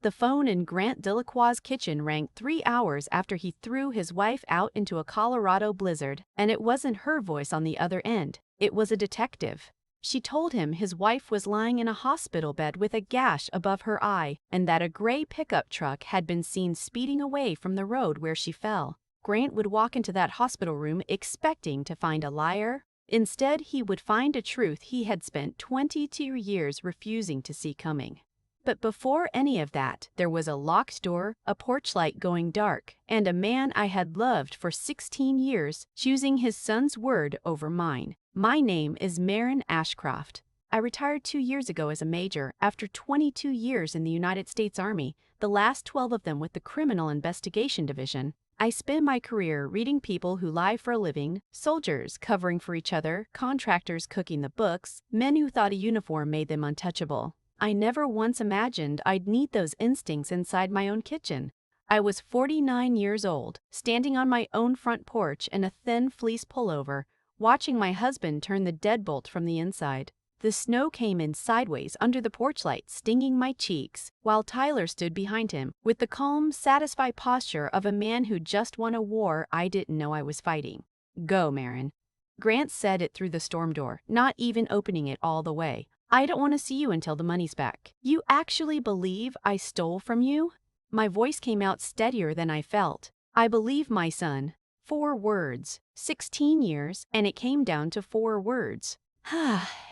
The phone in Grant Delacroix's kitchen rang 3 hours after he threw his wife out into a Colorado blizzard, and it wasn't her voice on the other end. It was a detective. She told him his wife was lying in a hospital bed with a gash above her eye, and that a gray pickup truck had been seen speeding away from the road where she fell. Grant would walk into that hospital room expecting to find a liar. Instead, he would find a truth he had spent 22 years refusing to see coming. But before any of that, there was a locked door, a porch light going dark, and a man I had loved for 16 years choosing his son's word over mine. My name is Maren Ashcroft. I retired 2 years ago as a major after 22 years in the United States Army, the last 12 of them with the Criminal Investigation Division. I spent my career reading people who lie for a living, soldiers covering for each other, contractors cooking the books, men who thought a uniform made them untouchable. I never once imagined I'd need those instincts inside my own kitchen. I was 49 years old, standing on my own front porch in a thin fleece pullover, watching my husband turn the deadbolt from the inside. The snow came in sideways under the porch light, stinging my cheeks, while Tyler stood behind him, with the calm, satisfied posture of a man who just won a war I didn't know I was fighting. "Go, Maren." Grant said it through the storm door, not even opening it all the way. "I don't want to see you until the money's back." "You actually believe I stole from you?" My voice came out steadier than I felt. "I believe my son." 4 words. 16 years, and it came down to 4 words.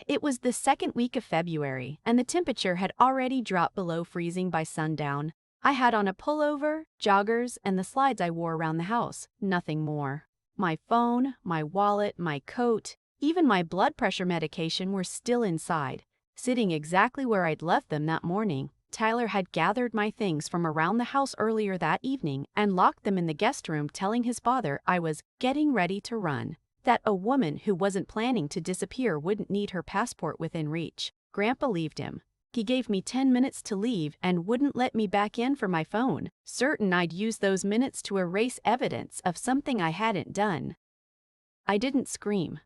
It was the second week of February, and the temperature had already dropped below freezing by sundown. I had on a pullover, joggers, and the slides I wore around the house, nothing more. My phone, my wallet, my coat, even my blood pressure medication were still inside, sitting exactly where I'd left them that morning. Tyler had gathered my things from around the house earlier that evening and locked them in the guest room, telling his father I was getting ready to run, that a woman who wasn't planning to disappear wouldn't need her passport within reach. Grant believed him. He gave me 10 minutes to leave and wouldn't let me back in for my phone, certain I'd use those minutes to erase evidence of something I hadn't done. I didn't scream.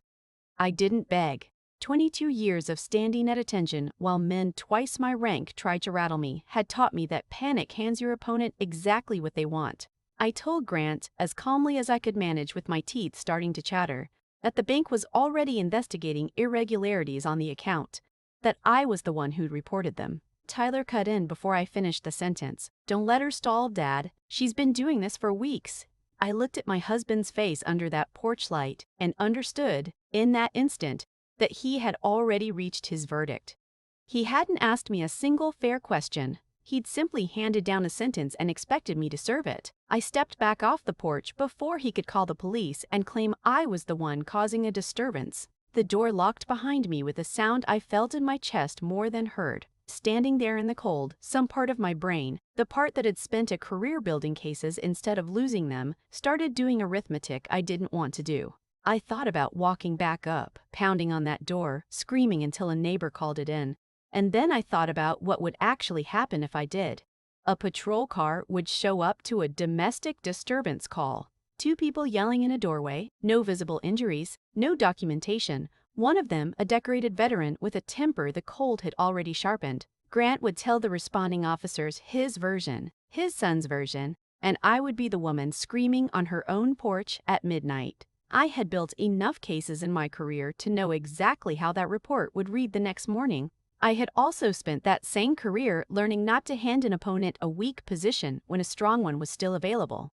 I didn't beg. 22 years of standing at attention while men twice my rank tried to rattle me had taught me that panic hands your opponent exactly what they want. I told Grant, as calmly as I could manage with my teeth starting to chatter, that the bank was already investigating irregularities on the account, that I was the one who'd reported them. Tyler cut in before I finished the sentence. "Don't let her stall, Dad. She's been doing this for weeks." I looked at my husband's face under that porch light and understood, in that instant, that he had already reached his verdict. He hadn't asked me a single fair question. He'd simply handed down a sentence and expected me to serve it. I stepped back off the porch before he could call the police and claim I was the one causing a disturbance. The door locked behind me with a sound I felt in my chest more than heard. Standing there in the cold, some part of my brain, the part that had spent a career building cases instead of losing them, started doing arithmetic I didn't want to do. I thought about walking back up, pounding on that door, screaming until a neighbor called it in. And then I thought about what would actually happen if I did. A patrol car would show up to a domestic disturbance call. 2 people yelling in a doorway, no visible injuries, no documentation. One of them, a decorated veteran with a temper the cold had already sharpened. Grant would tell the responding officers his version, his son's version, and I would be the woman screaming on her own porch at midnight. I had built enough cases in my career to know exactly how that report would read the next morning. I had also spent that same career learning not to hand an opponent a weak position when a strong one was still available.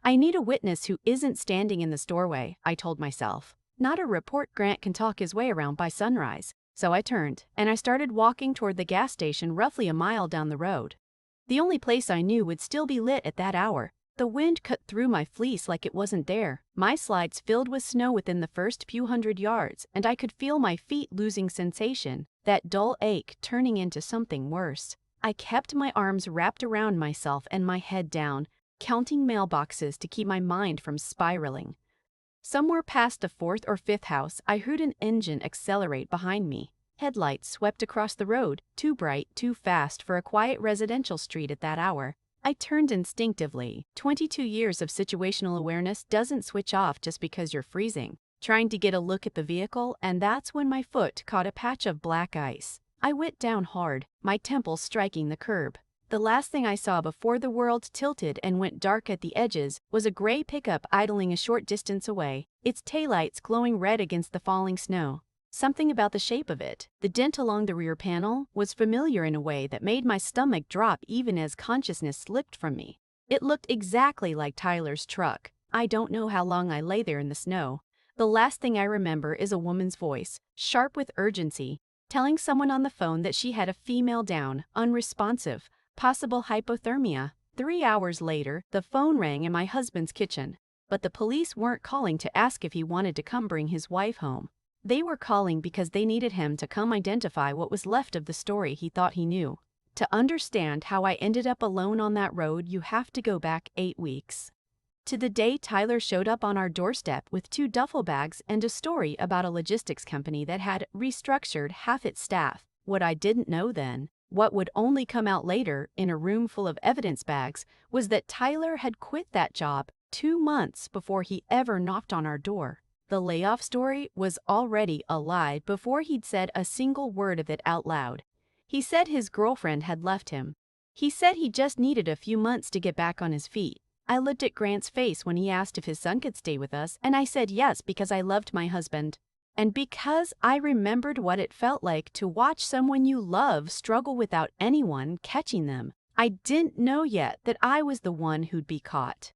I need a witness who isn't standing in the doorway, I told myself. Not a report Grant can talk his way around by sunrise. So I turned, and I started walking toward the gas station roughly a mile down the road. The only place I knew would still be lit at that hour. The wind cut through my fleece like it wasn't there. My slides filled with snow within the first few hundred yards, and I could feel my feet losing sensation, that dull ache turning into something worse. I kept my arms wrapped around myself and my head down, counting mailboxes to keep my mind from spiraling. Somewhere past the 4th or 5th house, I heard an engine accelerate behind me. Headlights swept across the road, too bright, too fast for a quiet residential street at that hour. I turned instinctively. 22 years of situational awareness doesn't switch off just because you're freezing. Trying to get a look at the vehicle, and that's when my foot caught a patch of black ice. I went down hard, my temple striking the curb. The last thing I saw before the world tilted and went dark at the edges was a gray pickup idling a short distance away, its taillights glowing red against the falling snow. Something about the shape of it, the dent along the rear panel, was familiar in a way that made my stomach drop even as consciousness slipped from me. It looked exactly like Tyler's truck. I don't know how long I lay there in the snow. The last thing I remember is a woman's voice, sharp with urgency, telling someone on the phone that she had a female down, unresponsive, possible hypothermia. 3 hours later, the phone rang in my husband's kitchen. But the police weren't calling to ask if he wanted to come bring his wife home. They were calling because they needed him to come identify what was left of the story he thought he knew. To understand how I ended up alone on that road, you have to go back 8 weeks. To the day Tyler showed up on our doorstep with 2 duffel bags and a story about a logistics company that had restructured half its staff. What I didn't know then, what would only come out later in a room full of evidence bags, was that Tyler had quit that job 2 months before he ever knocked on our door. The layoff story was already a lie before he'd said a single word of it out loud. He said his girlfriend had left him. He said he just needed a few months to get back on his feet. I looked at Grant's face when he asked if his son could stay with us, and I said yes because I loved my husband. And because I remembered what it felt like to watch someone you love struggle without anyone catching them. I didn't know yet that I was the one who'd be caught.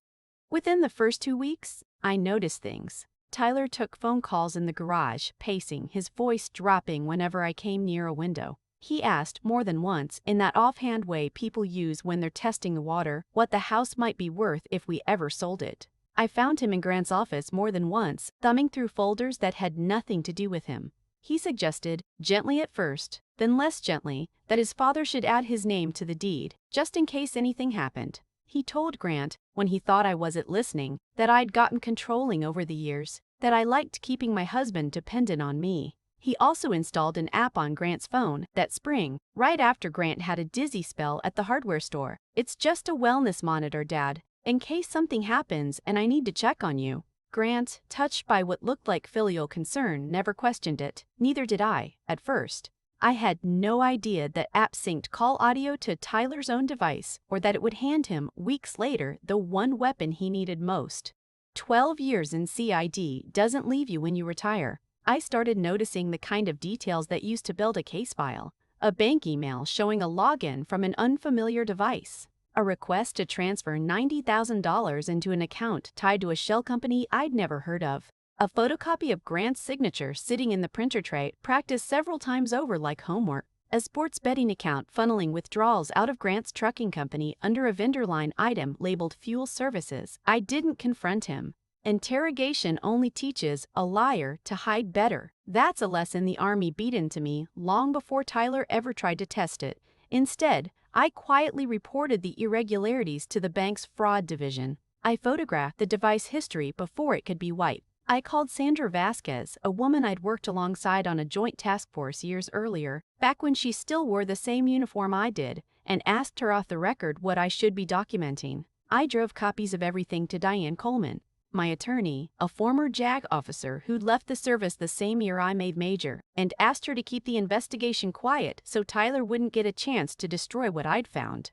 Within the first 2 weeks, I noticed things. Tyler took phone calls in the garage, pacing, his voice dropping whenever I came near a window. He asked more than once, in that offhand way people use when they're testing the water, what the house might be worth if we ever sold it. I found him in Grant's office more than once, thumbing through folders that had nothing to do with him. He suggested, gently at first, then less gently, that his father should add his name to the deed, just in case anything happened. He told Grant, when he thought I wasn't listening, that I'd gotten controlling over the years, that I liked keeping my husband dependent on me. He also installed an app on Grant's phone that spring, right after Grant had a dizzy spell at the hardware store. It's just a wellness monitor, Dad, in case something happens and I need to check on you. Grant, touched by what looked like filial concern, never questioned it. Neither did I, at first. I had no idea that app synced call audio to Tyler's own device, or that it would hand him, weeks later, the one weapon he needed most. 12 years in CID doesn't leave you when you retire. I started noticing the kind of details that used to build a case file. A bank email showing a login from an unfamiliar device. A request to transfer $90,000 into an account tied to a shell company I'd never heard of. A photocopy of Grant's signature sitting in the printer tray, practiced several times over like homework. A sports betting account funneling withdrawals out of Grant's trucking company under a vendor line item labeled fuel services. I didn't confront him. Interrogation only teaches a liar to hide better. That's a lesson the Army beat into me long before Tyler ever tried to test it. Instead, I quietly reported the irregularities to the bank's fraud division. I photographed the device history before it could be wiped. I called Sandra Vasquez, a woman I'd worked alongside on a joint task force years earlier, back when she still wore the same uniform I did, and asked her off the record what I should be documenting. I drove copies of everything to Diane Coleman, my attorney, a former JAG officer who'd left the service the same year I made Major, and asked her to keep the investigation quiet so Tyler wouldn't get a chance to destroy what I'd found.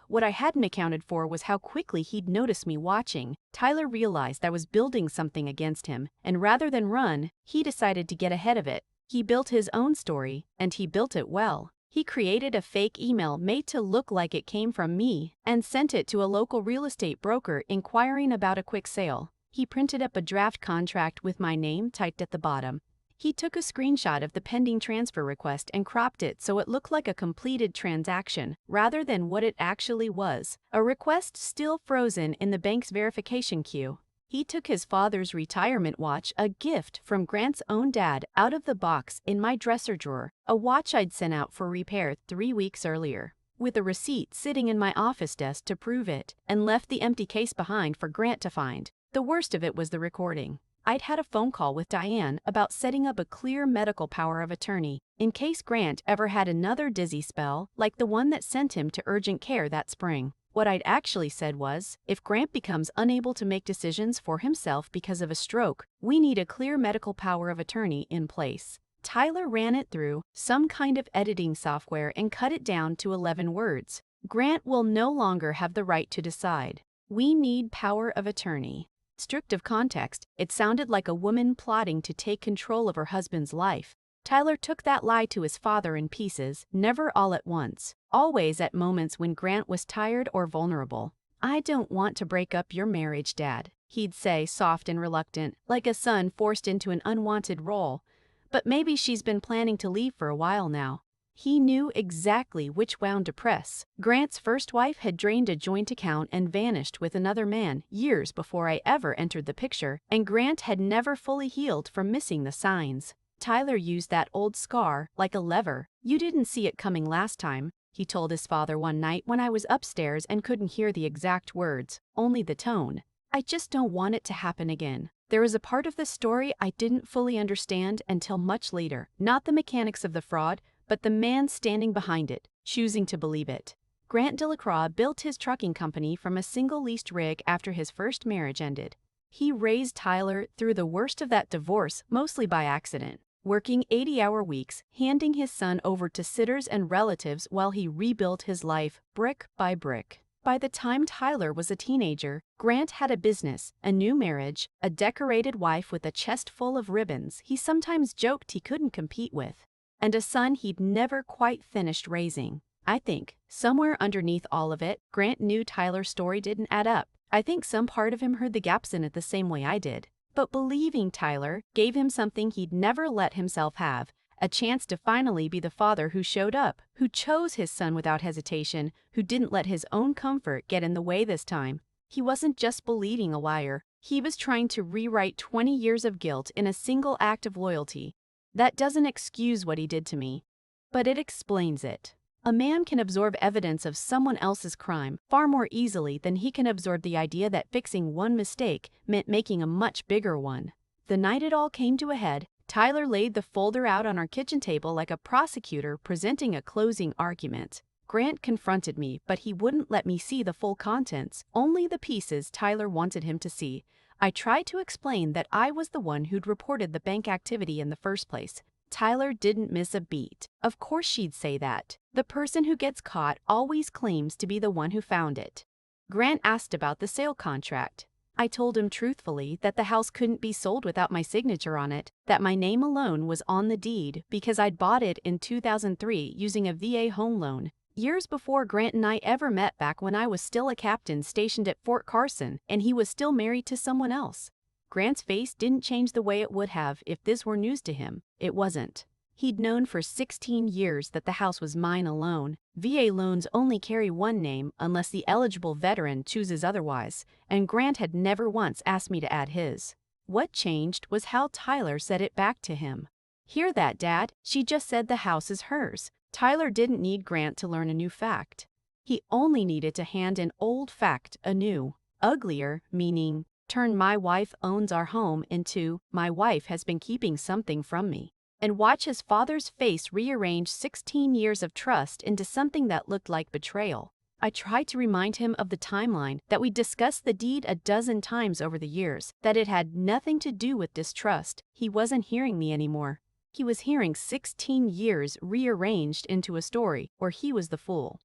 What I hadn't accounted for was how quickly he'd noticed me watching. Tyler realized I was building something against him, and rather than run, he decided to get ahead of it. He built his own story, and he built it well. He created a fake email made to look like it came from me and sent it to a local real estate broker inquiring about a quick sale. He printed up a draft contract with my name typed at the bottom. He took a screenshot of the pending transfer request and cropped it so it looked like a completed transaction rather than what it actually was, a request still frozen in the bank's verification queue. He took his father's retirement watch, a gift from Grant's own dad, out of the box in my dresser drawer, a watch I'd sent out for repair 3 weeks earlier, with a receipt sitting in my office desk to prove it, and left the empty case behind for Grant to find. The worst of it was the recording. I'd had a phone call with Diane about setting up a clear medical power of attorney in case Grant ever had another dizzy spell like the one that sent him to urgent care that spring. What I'd actually said was, if Grant becomes unable to make decisions for himself because of a stroke, we need a clear medical power of attorney in place. Tyler ran it through some kind of editing software and cut it down to 11 words. Grant will no longer have the right to decide. We need power of attorney. Stripped of context, it sounded like a woman plotting to take control of her husband's life. Tyler took that lie to his father in pieces, never all at once, always at moments when Grant was tired or vulnerable. "I don't want to break up your marriage, Dad," he'd say, soft and reluctant, like a son forced into an unwanted role. "But maybe she's been planning to leave for a while now." He knew exactly which wound to press. Grant's first wife had drained a joint account and vanished with another man years before I ever entered the picture, and Grant had never fully healed from missing the signs. Tyler used that old scar like a lever. "You didn't see it coming last time," he told his father one night when I was upstairs and couldn't hear the exact words, only the tone. "I just don't want it to happen again." There is a part of the story I didn't fully understand until much later. Not the mechanics of the fraud, but the man standing behind it, choosing to believe it. Grant Delacroix built his trucking company from a single leased rig after his first marriage ended. He raised Tyler through the worst of that divorce, mostly by accident, working 80-hour weeks, handing his son over to sitters and relatives while he rebuilt his life brick by brick. By the time Tyler was a teenager, Grant had a business, a new marriage, a decorated wife with a chest full of ribbons he sometimes joked he couldn't compete with, and a son he'd never quite finished raising. I think, somewhere underneath all of it, Grant knew Tyler's story didn't add up. I think some part of him heard the gaps in it the same way I did. But believing Tyler gave him something he'd never let himself have, a chance to finally be the father who showed up, who chose his son without hesitation, who didn't let his own comfort get in the way this time. He wasn't just believing a liar. He was trying to rewrite 20 years of guilt in a single act of loyalty. That doesn't excuse what he did to me, but it explains it. A man can absorb evidence of someone else's crime far more easily than he can absorb the idea that fixing one mistake meant making a much bigger one. The night it all came to a head, Tyler laid the folder out on our kitchen table like a prosecutor presenting a closing argument. Grant confronted me, but he wouldn't let me see the full contents, only the pieces Tyler wanted him to see. I tried to explain that I was the one who'd reported the bank activity in the first place. Tyler didn't miss a beat. Of course she'd say that. The person who gets caught always claims to be the one who found it. Grant asked about the sale contract. I told him truthfully that the house couldn't be sold without my signature on it, that my name alone was on the deed because I'd bought it in 2003 using a VA home loan, years before Grant and I ever met back when I was still a captain stationed at Fort Carson and he was still married to someone else. Grant's face didn't change the way it would have if this were news to him. It wasn't. He'd known for 16 years that the house was mine alone. VA loans only carry one name unless the eligible veteran chooses otherwise, and Grant had never once asked me to add his. What changed was how Tyler said it back to him. "Hear that, Dad? She just said the house is hers." Tyler didn't need Grant to learn a new fact. He only needed to hand an old fact anew. Uglier, meaning, turn "my wife owns our home" into "my wife has been keeping something from me." And watch his father's face rearrange 16 years of trust into something that looked like betrayal. I tried to remind him of the timeline, that we discussed the deed a dozen times over the years, that it had nothing to do with distrust. He wasn't hearing me anymore. He was hearing 16 years rearranged into a story where he was the fool.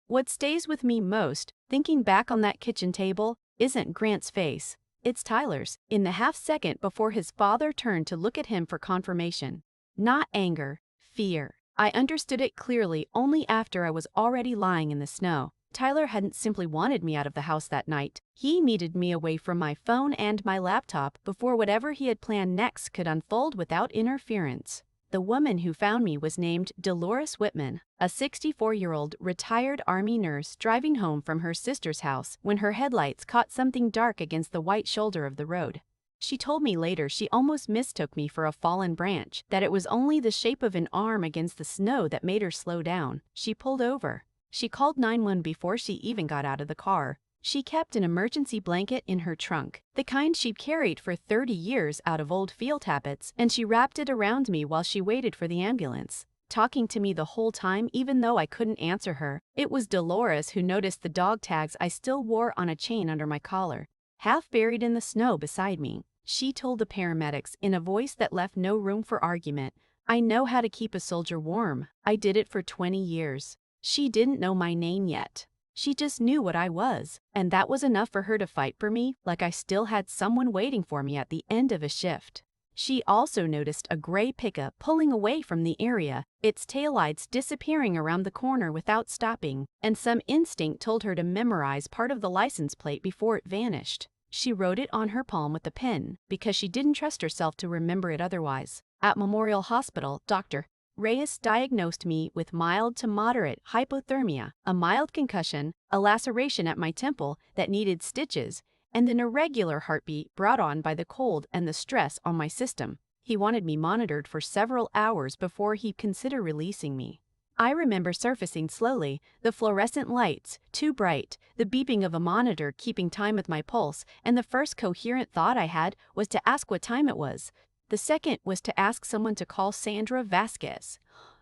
What stays with me most, thinking back on that kitchen table, isn't Grant's face. It's Tyler's, in the half-second before his father turned to look at him for confirmation. Not anger, fear. I understood it clearly only after I was already lying in the snow. Tyler hadn't simply wanted me out of the house that night. He needed me away from my phone and my laptop before whatever he had planned next could unfold without interference. The woman who found me was named Dolores Whitman, a 64-year-old retired Army nurse driving home from her sister's house when her headlights caught something dark against the white shoulder of the road. She told me later she almost mistook me for a fallen branch, that it was only the shape of an arm against the snow that made her slow down. She pulled over. She called 911 before she even got out of the car. She kept an emergency blanket in her trunk, the kind she'd carried for 30 years out of old field habits, and she wrapped it around me while she waited for the ambulance, talking to me the whole time even though I couldn't answer her. It was Dolores who noticed the dog tags I still wore on a chain under my collar, half buried in the snow beside me. She told the paramedics in a voice that left no room for argument, "I know how to keep a soldier warm. I did it for 20 years." She didn't know my name yet. She just knew what I was, and that was enough for her to fight for me like I still had someone waiting for me at the end of a shift. She also noticed a gray pickup pulling away from the area, its taillights disappearing around the corner without stopping, and some instinct told her to memorize part of the license plate before it vanished. She wrote it on her palm with a pen because she didn't trust herself to remember it otherwise. At Memorial Hospital, Dr. Reyes diagnosed me with mild to moderate hypothermia, a mild concussion, a laceration at my temple that needed stitches, and an irregular heartbeat brought on by the cold and the stress on my system. He wanted me monitored for several hours before he'd consider releasing me. I remember surfacing slowly, the fluorescent lights, too bright, the beeping of a monitor keeping time with my pulse, and the first coherent thought I had was to ask what time it was. The second was to ask someone to call Sandra Vasquez.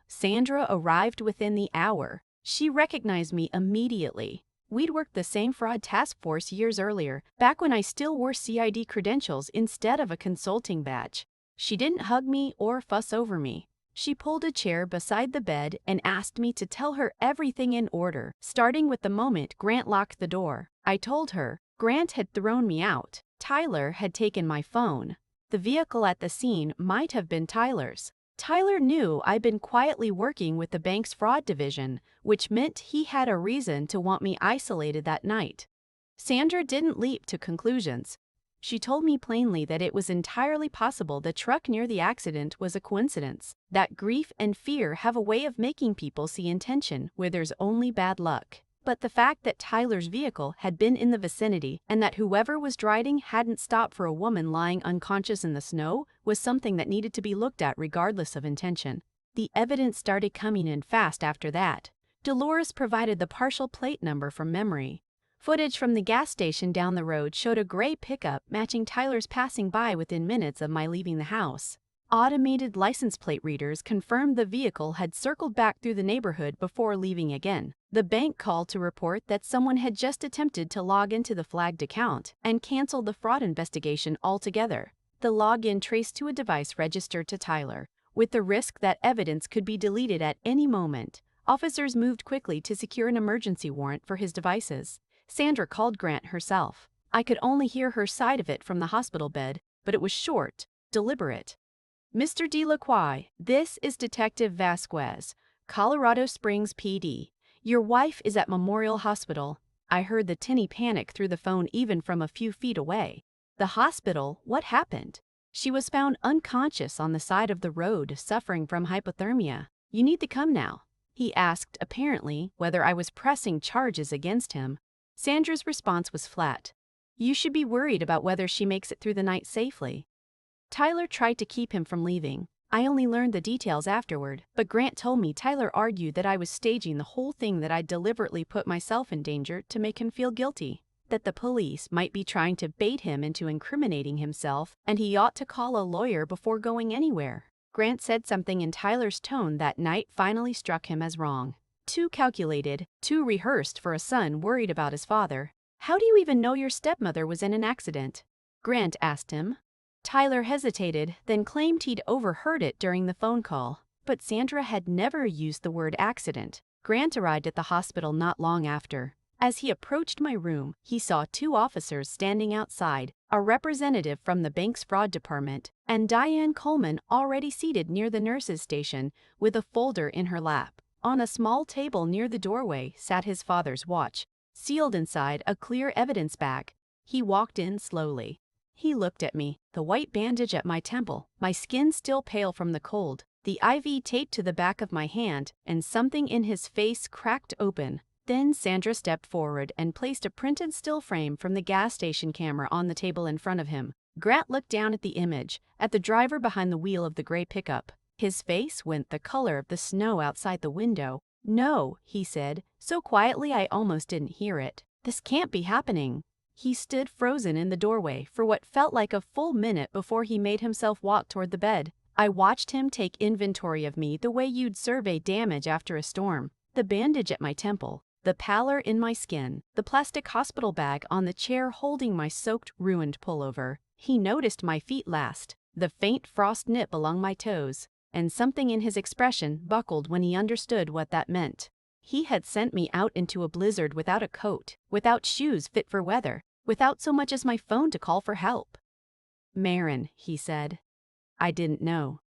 Sandra arrived within the hour. She recognized me immediately. We'd worked the same fraud task force years earlier, back when I still wore CID credentials instead of a consulting badge. She didn't hug me or fuss over me. She pulled a chair beside the bed and asked me to tell her everything in order, starting with the moment Grant locked the door. I told her. Grant had thrown me out. Tyler had taken my phone. The vehicle at the scene might have been Tyler's. Tyler knew I'd been quietly working with the bank's fraud division, which meant he had a reason to want me isolated that night. Sandra didn't leap to conclusions. She told me plainly that it was entirely possible the truck near the accident was a coincidence, that grief and fear have a way of making people see intention where there's only bad luck. But the fact that Tyler's vehicle had been in the vicinity and that whoever was driving hadn't stopped for a woman lying unconscious in the snow was something that needed to be looked at regardless of intention. The evidence started coming in fast after that. Dolores provided the partial plate number from memory. Footage from the gas station down the road showed a gray pickup matching Tyler's passing by within minutes of my leaving the house. Automated license plate readers confirmed the vehicle had circled back through the neighborhood before leaving again. The bank called to report that someone had just attempted to log into the flagged account and canceled the fraud investigation altogether. The login traced to a device registered to Tyler, with the risk that evidence could be deleted at any moment. Officers moved quickly to secure an emergency warrant for his devices. Sandra called Grant herself. I could only hear her side of it from the hospital bed, but it was short, deliberate. Mr. Delacroix, this is Detective Vasquez, Colorado Springs PD. Your wife is at Memorial Hospital. I heard the tinny panic through the phone even from a few feet away. The hospital? What happened? She was found unconscious on the side of the road, suffering from hypothermia. You need to come now. He asked, apparently, whether I was pressing charges against him. Sandra's response was flat. You should be worried about whether she makes it through the night safely. Tyler tried to keep him from leaving. I only learned the details afterward, but Grant told me Tyler argued that I was staging the whole thing, that I deliberately put myself in danger to make him feel guilty, that the police might be trying to bait him into incriminating himself, and he ought to call a lawyer before going anywhere. Grant said something in Tyler's tone that night finally struck him as wrong. Too calculated, too rehearsed for a son worried about his father. How do you even know your stepmother was in an accident? Grant asked him. Tyler hesitated, then claimed he'd overheard it during the phone call. But Sandra had never used the word accident. Grant arrived at the hospital not long after. As he approached my room, he saw 2 officers standing outside, a representative from the bank's fraud department, and Diane Coleman already seated near the nurse's station with a folder in her lap. On a small table near the doorway sat his father's watch, sealed inside a clear evidence bag. He walked in slowly. He looked at me, the white bandage at my temple, my skin still pale from the cold, the IV taped to the back of my hand, and something in his face cracked open. Then Sandra stepped forward and placed a printed still frame from the gas station camera on the table in front of him. Grant looked down at the image, at the driver behind the wheel of the gray pickup. His face went the color of the snow outside the window. No, he said, so quietly I almost didn't hear it. This can't be happening. He stood frozen in the doorway for what felt like a full minute before he made himself walk toward the bed. I watched him take inventory of me the way you'd survey damage after a storm. The bandage at my temple, the pallor in my skin, the plastic hospital bag on the chair holding my soaked, ruined pullover. He noticed my feet last, the faint frost nip along my toes, and something in his expression buckled when he understood what that meant. He had sent me out into a blizzard without a coat, without shoes fit for weather, without so much as my phone to call for help. Maren, he said. I didn't know.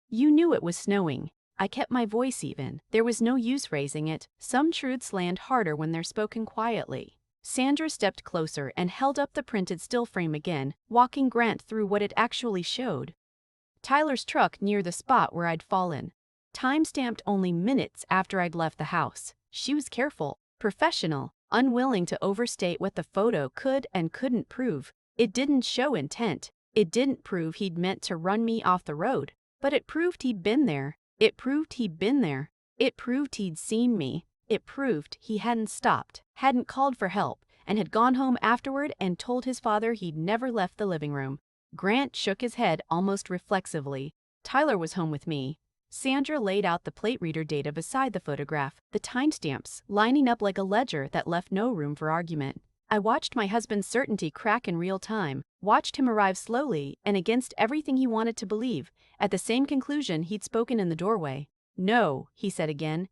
You knew it was snowing. I kept my voice even. There was no use raising it. Some truths land harder when they're spoken quietly. Sandra stepped closer and held up the printed still frame again, walking Grant through what it actually showed. Tyler's truck near the spot where I'd fallen. Time-stamped only minutes after I'd left the house. She was careful, professional, unwilling to overstate what the photo could and couldn't prove. It didn't show intent. It didn't prove he'd meant to run me off the road. But it proved he'd been there. It proved he'd been there. It proved he'd seen me. It proved he hadn't stopped, hadn't called for help, and had gone home afterward and told his father he'd never left the living room. Grant shook his head almost reflexively. Tyler was home with me. Sandra laid out the plate reader data beside the photograph, the timestamps lining up like a ledger that left no room for argument. I watched my husband's certainty crack in real time, watched him arrive slowly and against everything he wanted to believe, at the same conclusion he'd spoken in the doorway. No, he said again.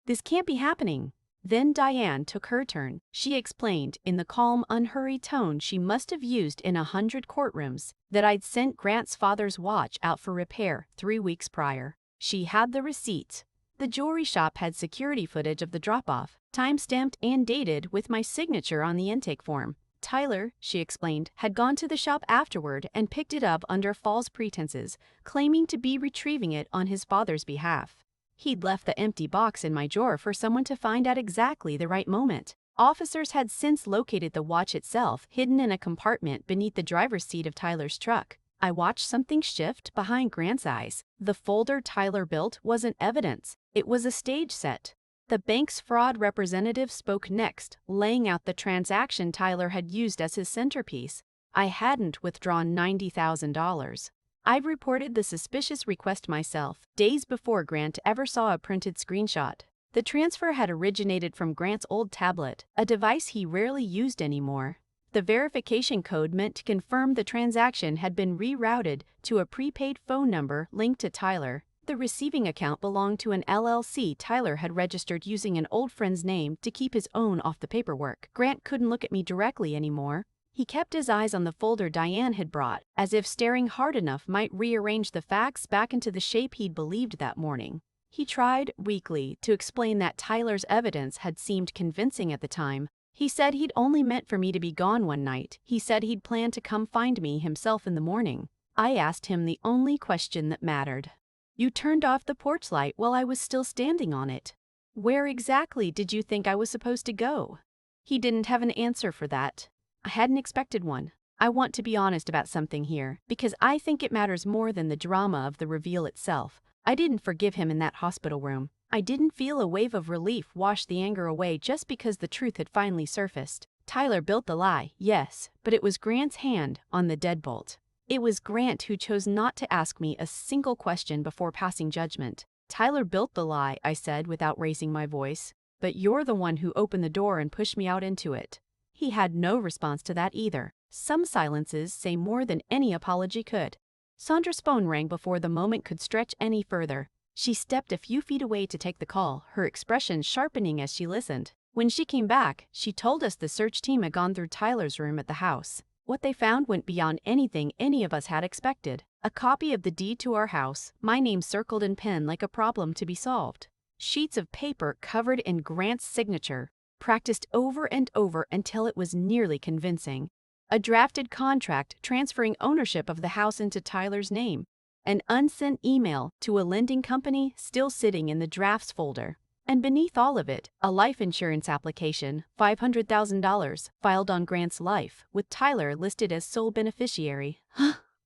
This can't be happening. Then Diane took her turn. She explained, in the calm, unhurried tone she must have used in 100 courtrooms, that I'd sent Grant's father's watch out for repair 3 weeks prior. She had the receipts. The jewelry shop had security footage of the drop-off, time-stamped and dated with my signature on the intake form. Tyler, she explained, had gone to the shop afterward and picked it up under false pretenses, claiming to be retrieving it on his father's behalf. He'd left the empty box in my drawer for someone to find at exactly the right moment. Officers had since located the watch itself, hidden in a compartment beneath the driver's seat of Tyler's truck. I watched something shift behind Grant's eyes. The folder Tyler built wasn't evidence. It was a stage set. The bank's fraud representative spoke next, laying out the transaction Tyler had used as his centerpiece. I hadn't withdrawn $90,000. I'd reported the suspicious request myself, days before Grant ever saw a printed screenshot. The transfer had originated from Grant's old tablet, a device he rarely used anymore. The verification code meant to confirm the transaction had been rerouted to a prepaid phone number linked to Tyler. The receiving account belonged to an LLC Tyler had registered using an old friend's name to keep his own off the paperwork. Grant couldn't look at me directly anymore. He kept his eyes on the folder Diane had brought, as if staring hard enough might rearrange the facts back into the shape he'd believed that morning. He tried, weakly, to explain that Tyler's evidence had seemed convincing at the time. He said he'd only meant for me to be gone one night. He said he'd planned to come find me himself in the morning. I asked him the only question that mattered. You turned off the porch light while I was still standing on it. Where exactly did you think I was supposed to go? He didn't have an answer for that. I hadn't expected one. I want to be honest about something here, because I think it matters more than the drama of the reveal itself. I didn't forgive him in that hospital room. I didn't feel a wave of relief wash the anger away just because the truth had finally surfaced. Tyler built the lie, yes, but it was Grant's hand on the deadbolt. It was Grant who chose not to ask me a single question before passing judgment. Tyler built the lie, I said without raising my voice, but you're the one who opened the door and pushed me out into it. He had no response to that either. Some silences say more than any apology could. Sandra's phone rang before the moment could stretch any further. She stepped a few feet away to take the call, her expression sharpening as she listened. When she came back, she told us the search team had gone through Tyler's room at the house. What they found went beyond anything any of us had expected. A copy of the deed to our house, my name circled in pen like a problem to be solved. Sheets of paper covered in Grant's signature, practiced over and over until it was nearly convincing. A drafted contract transferring ownership of the house into Tyler's name. An unsent email to a lending company still sitting in the drafts folder. And beneath all of it, a life insurance application, $500,000, filed on Grant's life, with Tyler listed as sole beneficiary.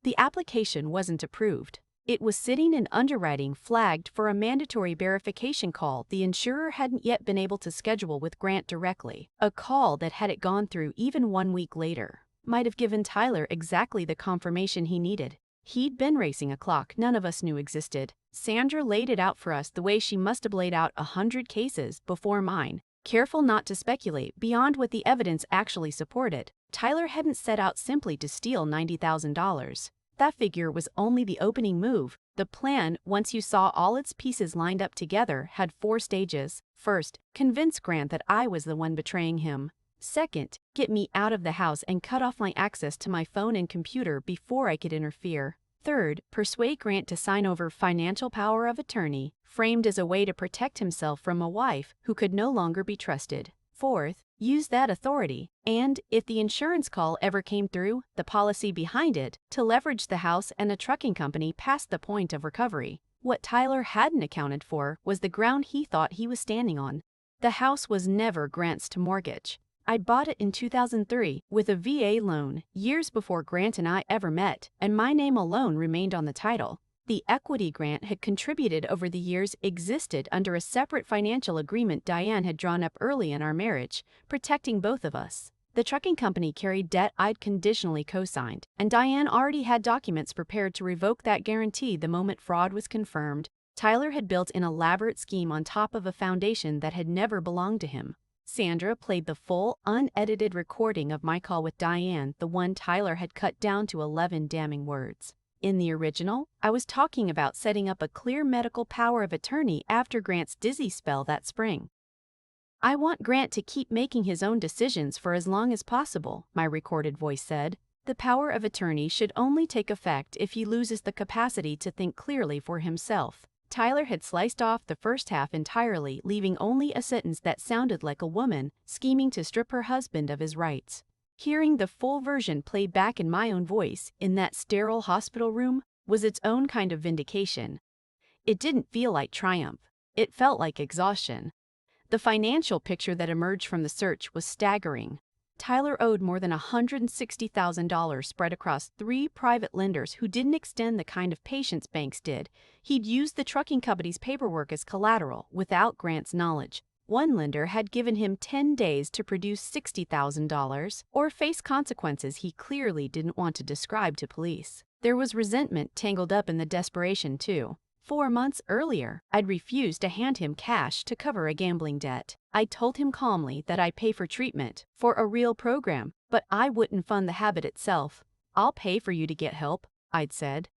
The application wasn't approved. It was sitting in underwriting flagged for a mandatory verification call the insurer hadn't yet been able to schedule with Grant directly. A call that, had it gone through even 1 week later, might have given Tyler exactly the confirmation he needed. He'd been racing a clock none of us knew existed. Sandra laid it out for us the way she must have laid out 100 cases before mine, careful not to speculate beyond what the evidence actually supported. Tyler hadn't set out simply to steal $90,000. That figure was only the opening move. The plan, once you saw all its pieces lined up together, had 4 stages. First, convince Grant that I was the one betraying him. Second, get me out of the house and cut off my access to my phone and computer before I could interfere. Third, persuade Grant to sign over financial power of attorney, framed as a way to protect himself from a wife who could no longer be trusted. Fourth, use that authority, and, if the insurance call ever came through, the policy behind it, to leverage the house and a trucking company past the point of recovery. What Tyler hadn't accounted for was the ground he thought he was standing on. The house was never Grant's to mortgage. I'd bought it in 2003 with a VA loan, years before Grant and I ever met, and my name alone remained on the title. The equity Grant had contributed over the years existed under a separate financial agreement Diane had drawn up early in our marriage, protecting both of us. The trucking company carried debt I'd conditionally co-signed, and Diane already had documents prepared to revoke that guarantee the moment fraud was confirmed. Tyler had built an elaborate scheme on top of a foundation that had never belonged to him. Sandra played the full, unedited recording of my call with Diane, the one Tyler had cut down to 11 damning words. In the original, I was talking about setting up a clear medical power of attorney after Grant's dizzy spell that spring. "I want Grant to keep making his own decisions for as long as possible," my recorded voice said. "The power of attorney should only take effect if he loses the capacity to think clearly for himself." Tyler had sliced off the first half entirely, leaving only a sentence that sounded like a woman scheming to strip her husband of his rights. Hearing the full version played back in my own voice in that sterile hospital room was its own kind of vindication. It didn't feel like triumph. It felt like exhaustion. The financial picture that emerged from the search was staggering. Tyler owed more than $160,000 spread across 3 private lenders who didn't extend the kind of patience banks did. He'd used the trucking company's paperwork as collateral without Grant's knowledge. One lender had given him 10 days to produce $60,000 or face consequences he clearly didn't want to describe to police. There was resentment tangled up in the desperation, too. 4 months earlier, I'd refused to hand him cash to cover a gambling debt. I told him calmly that I'd pay for treatment, for a real program, but I wouldn't fund the habit itself. "I'll pay for you to get help," I'd said.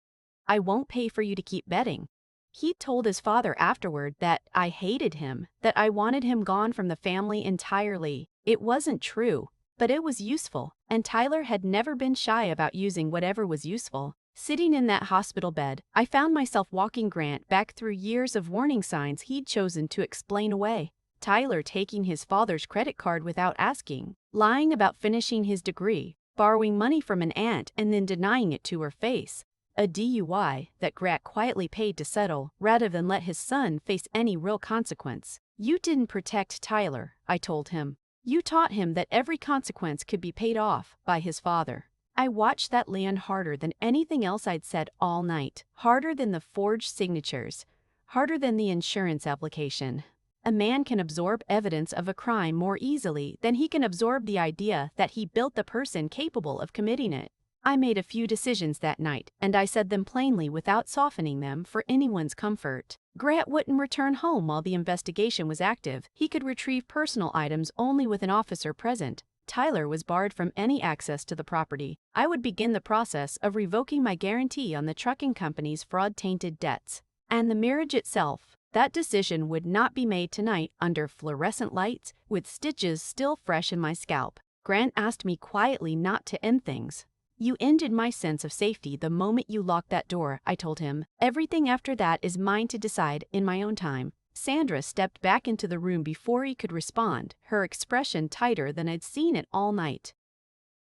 "I won't pay for you to keep betting." He told his father afterward that I hated him, that I wanted him gone from the family entirely. It wasn't true, but it was useful, and Tyler had never been shy about using whatever was useful. Sitting in that hospital bed, I found myself walking Grant back through years of warning signs he'd chosen to explain away. Tyler taking his father's credit card without asking, lying about finishing his degree, borrowing money from an aunt and then denying it to her face. A DUI that Grant quietly paid to settle rather than let his son face any real consequence. "You didn't protect Tyler," I told him. "You taught him that every consequence could be paid off by his father." I watched that land harder than anything else I'd said all night, harder than the forged signatures, harder than the insurance application. A man can absorb evidence of a crime more easily than he can absorb the idea that he built the person capable of committing it. I made a few decisions that night, and I said them plainly without softening them for anyone's comfort. Grant wouldn't return home while the investigation was active. He could retrieve personal items only with an officer present. Tyler was barred from any access to the property. I would begin the process of revoking my guarantee on the trucking company's fraud-tainted debts. And the marriage itself, that decision would not be made tonight under fluorescent lights with stitches still fresh in my scalp. Grant asked me quietly not to end things. "You ended my sense of safety the moment you locked that door," I told him. "Everything after that is mine to decide in my own time." Sandra stepped back into the room before he could respond, her expression tighter than I'd seen it all night.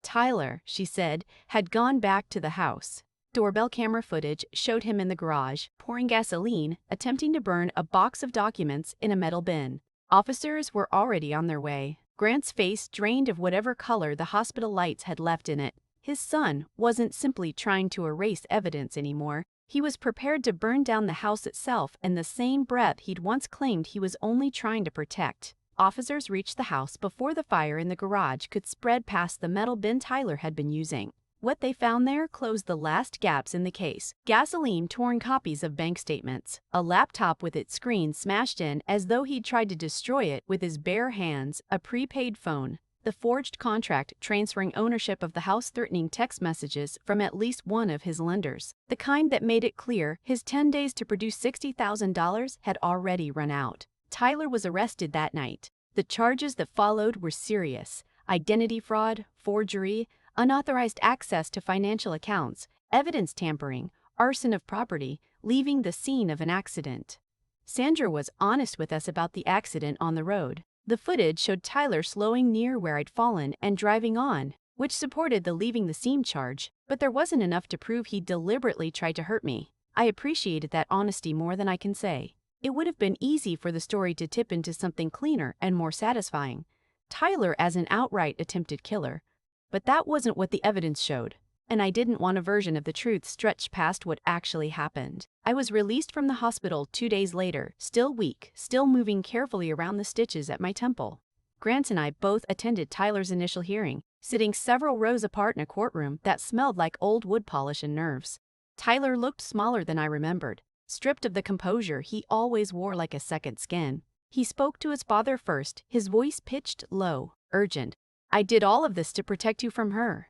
"Tyler," she said, had gone back to the house. Doorbell camera footage showed him in the garage, pouring gasoline, attempting to burn a box of documents in a metal bin. Officers were already on their way. Grant's face drained of whatever color the hospital lights had left in it. His son wasn't simply trying to erase evidence anymore. He was prepared to burn down the house itself in the same breath he'd once claimed he was only trying to protect. Officers reached the house before the fire in the garage could spread past the metal bin Tyler had been using. What they found there closed the last gaps in the case. Gasoline-torn copies of bank statements, a laptop with its screen smashed in as though he'd tried to destroy it with his bare hands, a prepaid phone. the forged contract transferring ownership of the house, threatening text messages from at least one of his lenders, the kind that made it clear his 10 days to produce $60,000 had already run out. Tyler was arrested that night. The charges that followed were serious: identity fraud, forgery, unauthorized access to financial accounts, evidence tampering, arson of property, leaving the scene of an accident. Sandra was honest with us about the accident on the road. The footage showed Tyler slowing near where I'd fallen and driving on, which supported the leaving the scene charge, but there wasn't enough to prove he deliberately tried to hurt me. I appreciated that honesty more than I can say. It would have been easy for the story to tip into something cleaner and more satisfying: Tyler as an outright attempted killer. But that wasn't what the evidence showed, and I didn't want a version of the truth stretched past what actually happened. I was released from the hospital 2 days later, still weak, still moving carefully around the stitches at my temple. Grant and I both attended Tyler's initial hearing, sitting several rows apart in a courtroom that smelled like old wood polish and nerves. Tyler looked smaller than I remembered, stripped of the composure he always wore like a second skin. He spoke to his father first, his voice pitched low, urgent. "I did all of this to protect you from her."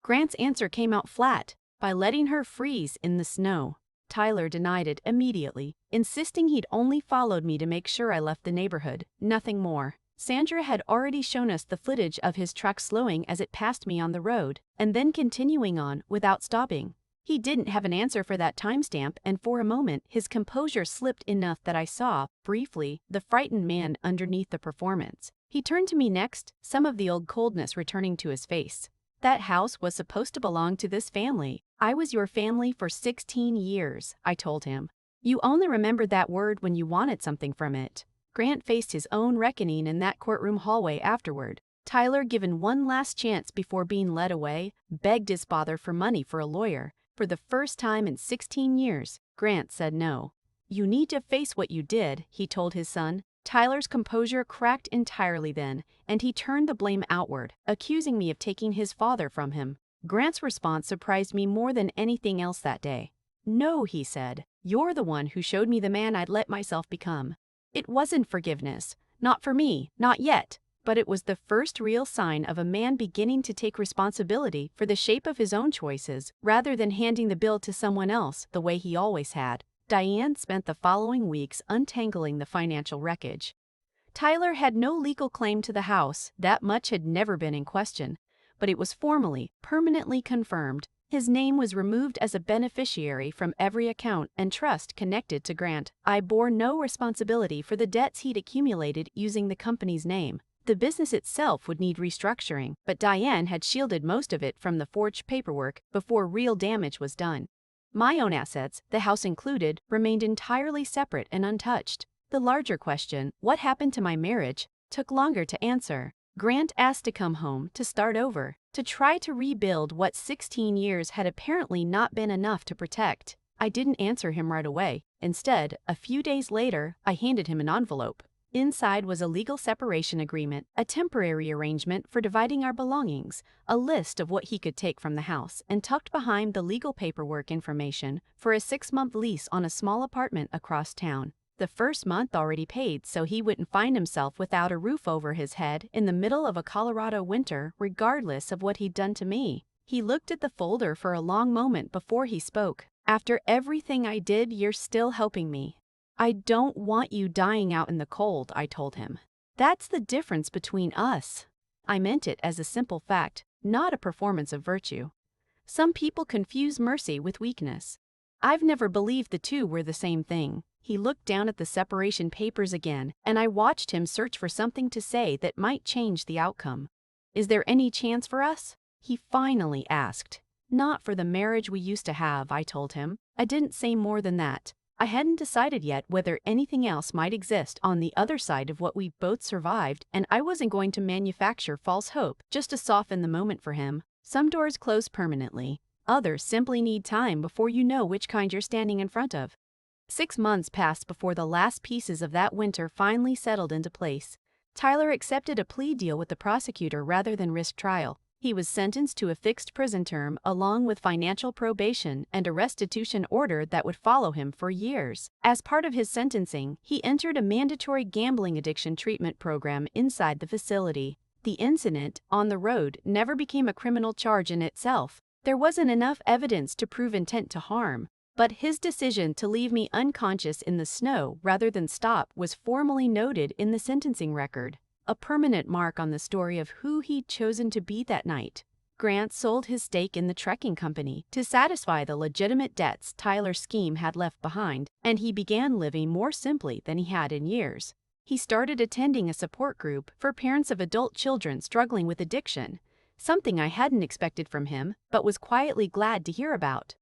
Grant's answer came out flat: "By letting her freeze in the snow." Tyler denied it immediately, insisting he'd only followed me to make sure I left the neighborhood, nothing more. Sandra had already shown us the footage of his truck slowing as it passed me on the road, and then continuing on without stopping. He didn't have an answer for that timestamp, and for a moment his composure slipped enough that I saw, briefly, the frightened man underneath the performance. He turned to me next, some of the old coldness returning to his face. "That house was supposed to belong to this family. I was your family for 16 years, I told him. You only remembered that word when you wanted something from it." Grant faced his own reckoning in that courtroom hallway afterward. Tyler, given one last chance before being led away, begged his father for money for a lawyer. For the first time in 16 years, Grant said no. "You need to face what you did," he told his son. Tyler's composure cracked entirely then, and he turned the blame outward, accusing me of taking his father from him. Grant's response surprised me more than anything else that day. "No," he said, "you're the one who showed me the man I'd let myself become." It wasn't forgiveness, not for me, not yet, but it was the first real sign of a man beginning to take responsibility for the shape of his own choices, rather than handing the bill to someone else the way he always had. Diane spent the following weeks untangling the financial wreckage. Tyler had no legal claim to the house, that much had never been in question, but it was formally, permanently confirmed. His name was removed as a beneficiary from every account and trust connected to Grant. I bore no responsibility for the debts he'd accumulated using the company's name. The business itself would need restructuring, but Diane had shielded most of it from the forged paperwork before real damage was done. My own assets, the house included, remained entirely separate and untouched. The larger question, what happened to my marriage, took longer to answer. Grant asked to come home, to start over, to try to rebuild what 16 years had apparently not been enough to protect. I didn't answer him right away. Instead, a few days later, I handed him an envelope. Inside was a legal separation agreement, a temporary arrangement for dividing our belongings, a list of what he could take from the house, and tucked behind the legal paperwork information for a 6-month lease on a small apartment across town. The first month already paid, so he wouldn't find himself without a roof over his head in the middle of a Colorado winter, regardless of what he'd done to me. He looked at the folder for a long moment before he spoke. "After everything I did, you're still helping me." "I don't want you dying out in the cold," I told him. "That's the difference between us." I meant it as a simple fact, not a performance of virtue. Some people confuse mercy with weakness. I've never believed the two were the same thing. He looked down at the separation papers again, and I watched him search for something to say that might change the outcome. "Is there any chance for us?" he finally asked. "Not for the marriage we used to have," I told him. I didn't say more than that. I hadn't decided yet whether anything else might exist on the other side of what we both survived, and I wasn't going to manufacture false hope just to soften the moment for him. Some doors close permanently. Others simply need time before you know which kind you're standing in front of. 6 months passed before the last pieces of that winter finally settled into place. Tyler accepted a plea deal with the prosecutor rather than risk trial. He was sentenced to a fixed prison term along with financial probation and a restitution order that would follow him for years. As part of his sentencing, he entered a mandatory gambling addiction treatment program inside the facility. The incident on the road never became a criminal charge in itself. There wasn't enough evidence to prove intent to harm. But his decision to leave me unconscious in the snow rather than stop was formally noted in the sentencing record, a permanent mark on the story of who he'd chosen to be that night. Grant sold his stake in the trekking company to satisfy the legitimate debts Tyler's scheme had left behind, and he began living more simply than he had in years. He started attending a support group for parents of adult children struggling with addiction, something I hadn't expected from him but was quietly glad to hear about.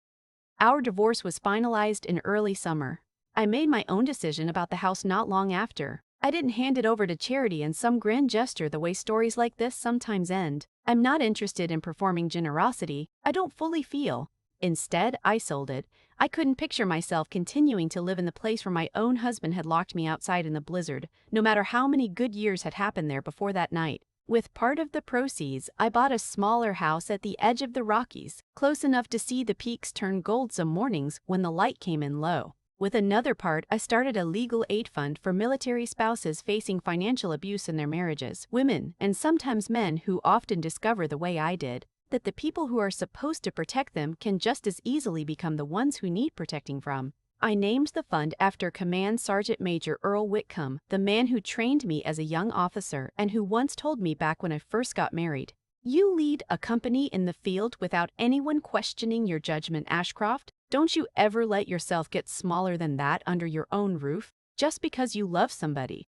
Our divorce was finalized in early summer. I made my own decision about the house not long after. I didn't hand it over to charity in some grand gesture the way stories like this sometimes end. I'm not interested in performing generosity. I don't fully feel. Instead, I sold it. I couldn't picture myself continuing to live in the place where my own husband had locked me outside in the blizzard, no matter how many good years had happened there before that night. With part of the proceeds, I bought a smaller house at the edge of the Rockies, close enough to see the peaks turn gold some mornings when the light came in low. With another part, I started a legal aid fund for military spouses facing financial abuse in their marriages, women, and sometimes men who often discover the way I did, that the people who are supposed to protect them can just as easily become the ones who need protecting from. I named the fund after Command Sergeant Major Earl Whitcomb, the man who trained me as a young officer and who once told me back when I first got married, "You lead a company in the field without anyone questioning your judgment, Ashcroft. Don't you ever let yourself get smaller than that under your own roof, just because you love somebody."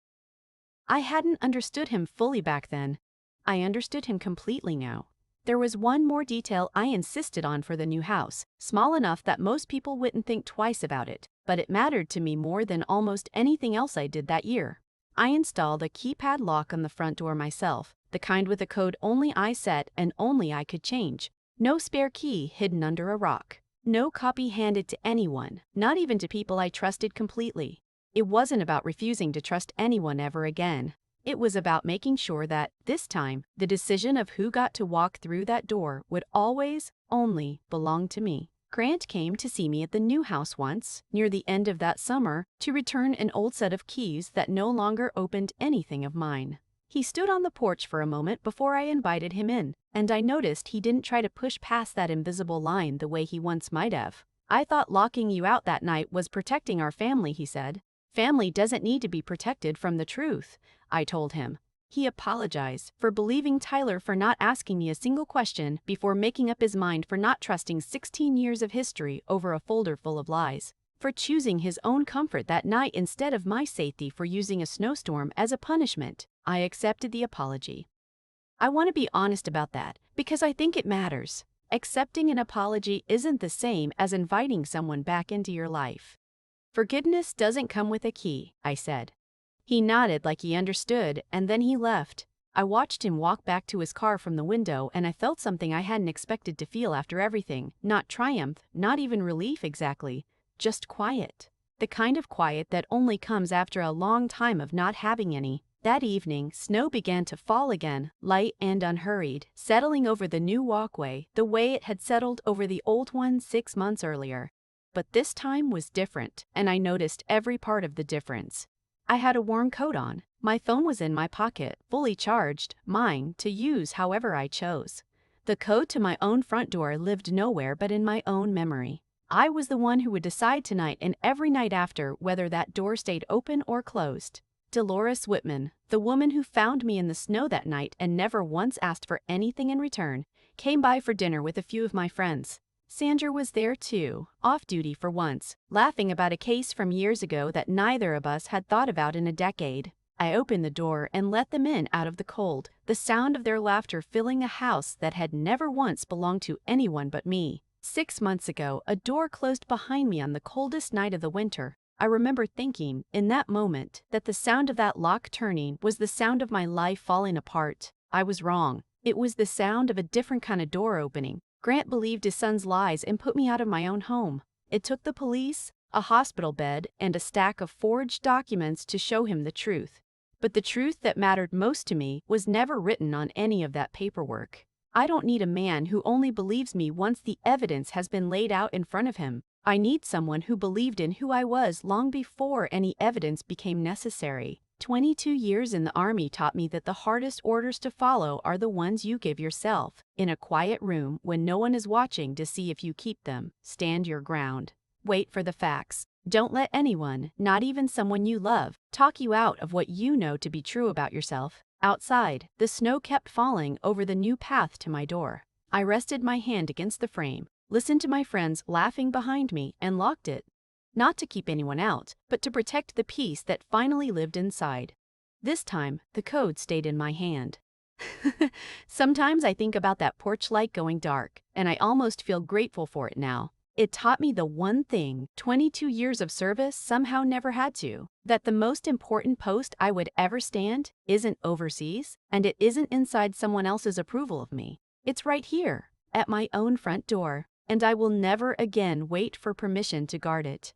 I hadn't understood him fully back then. I understood him completely now. There was one more detail I insisted on for the new house, small enough that most people wouldn't think twice about it, but it mattered to me more than almost anything else I did that year. I installed a keypad lock on the front door myself, the kind with a code only I set and only I could change. No spare key hidden under a rock. No copy handed to anyone, not even to people I trusted completely. It wasn't about refusing to trust anyone ever again. It was about making sure that, this time, the decision of who got to walk through that door would always, only, belong to me. Grant came to see me at the new house once, near the end of that summer, to return an old set of keys that no longer opened anything of mine. He stood on the porch for a moment before I invited him in, and I noticed he didn't try to push past that invisible line the way he once might have. "I thought locking you out that night was protecting our family," he said. "Family doesn't need to be protected from the truth," I told him. He apologized for believing Tyler for not asking me a single question before making up his mind for not trusting 16 years of history over a folder full of lies, for choosing his own comfort that night instead of my safety, for using a snowstorm as a punishment. I accepted the apology. I want to be honest about that, because I think it matters. Accepting an apology isn't the same as inviting someone back into your life. "Forgiveness doesn't come with a key," I said. He nodded like he understood, and then he left. I watched him walk back to his car from the window, and I felt something I hadn't expected to feel after everything. Not triumph, not even relief exactly, just quiet. The kind of quiet that only comes after a long time of not having any. That evening, snow began to fall again, light and unhurried, settling over the new walkway the way it had settled over the old one 6 months earlier. But this time was different, and I noticed every part of the difference. I had a warm coat on. My phone was in my pocket, fully charged, mine to use however I chose. The code to my own front door lived nowhere but in my own memory. I was the one who would decide tonight and every night after whether that door stayed open or closed. Dolores Whitman, the woman who found me in the snow that night and never once asked for anything in return, came by for dinner with a few of my friends. Sandra was there too, off duty for once, laughing about a case from years ago that neither of us had thought about in a decade. I opened the door and let them in out of the cold, the sound of their laughter filling a house that had never once belonged to anyone but me. 6 months ago, a door closed behind me on the coldest night of the winter. I remember thinking, in that moment, that the sound of that lock turning was the sound of my life falling apart. I was wrong. It was the sound of a different kind of door opening. Grant believed his son's lies and put me out of my own home. It took the police, a hospital bed, and a stack of forged documents to show him the truth. But the truth that mattered most to me was never written on any of that paperwork. I don't need a man who only believes me once the evidence has been laid out in front of him. I need someone who believed in who I was long before any evidence became necessary. 22 years in the Army taught me that the hardest orders to follow are the ones you give yourself. In a quiet room when no one is watching to see if you keep them, stand your ground. Wait for the facts. Don't let anyone, not even someone you love, talk you out of what you know to be true about yourself. Outside, the snow kept falling over the new path to my door. I rested my hand against the frame, listened to my friends laughing behind me, and locked it. Not to keep anyone out, but to protect the peace that finally lived inside. This time, the code stayed in my hand. Sometimes I think about that porch light going dark, and I almost feel grateful for it now. It taught me the one thing 22 years of service somehow never had to, that the most important post I would ever stand isn't overseas, and it isn't inside someone else's approval of me. It's right here, at my own front door, and I will never again wait for permission to guard it.